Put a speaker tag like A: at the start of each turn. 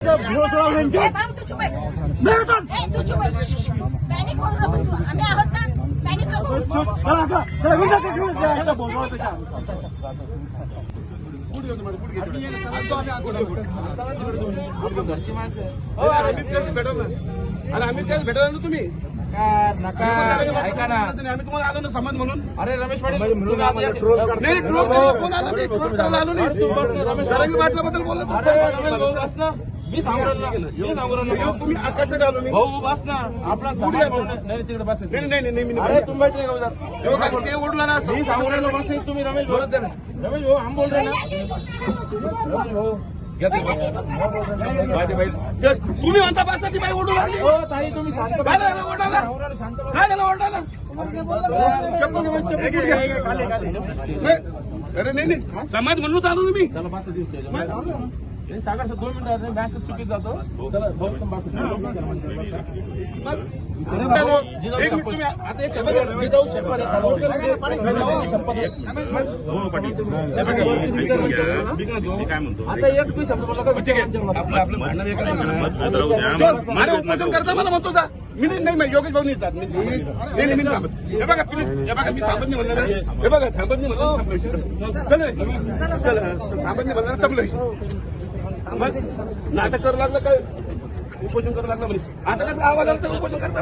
A: अरे आम्ही त्याच भेटला ना तुम्ही
B: नका ऐका ना,
A: आम्ही तुम्हाला आलो ना समाज म्हणून.
B: अरे रमेश पाटील
A: नाही ट्रोल आलो नाही, ट्रोल करायला आलो नाही. जरांगी पाटलाबद्दल बोलत होता.
B: अरे रमेश भाऊ बस ना, मी सांगू राहिलो
A: तुम्ही आकाशात आलो मी.
B: भाऊ बस ना, आपला नाही तिकडे बस.
A: नाही मी
B: अरे तुम्ही बैठे का उधर?
A: ते ओढला ना.
B: मी सांगू राहिलो बस, तुम्ही रमेश भाऊ रमेश भाऊ हम बोल रहे ना रमेश भाऊ.
A: तुम्ही म्हणता बसा ती बाई ओढू लागली.
B: हो ताई तुम्ही शांत
A: काय झालं ओढायला? काय झालं ओढायला? अरे नाही समाज म्हणून चालू ना मी.
B: चला बस दिसतोय सागर सर 2 मिनिटं मॅच चुकीत जातो. चला भाऊ तुम्ही आता एक शपथ जिजाऊ शपथ आता एक बी शब्द बोलला का
A: आपलं भांडण करता मला म्हणतो का मी नाही योगेश भाऊ नाही जात. नाही मी थांबत. हे बघा मी थांबत नाही म्हणलं ना. हे बघा थांबत नाही म्हणलं थांबत नाही म्हणलं संपलं. नाटक करू लागलं काय उपोषण करू लागलं म्हणजे आता कसं आवाज आला तर उपोषण करता.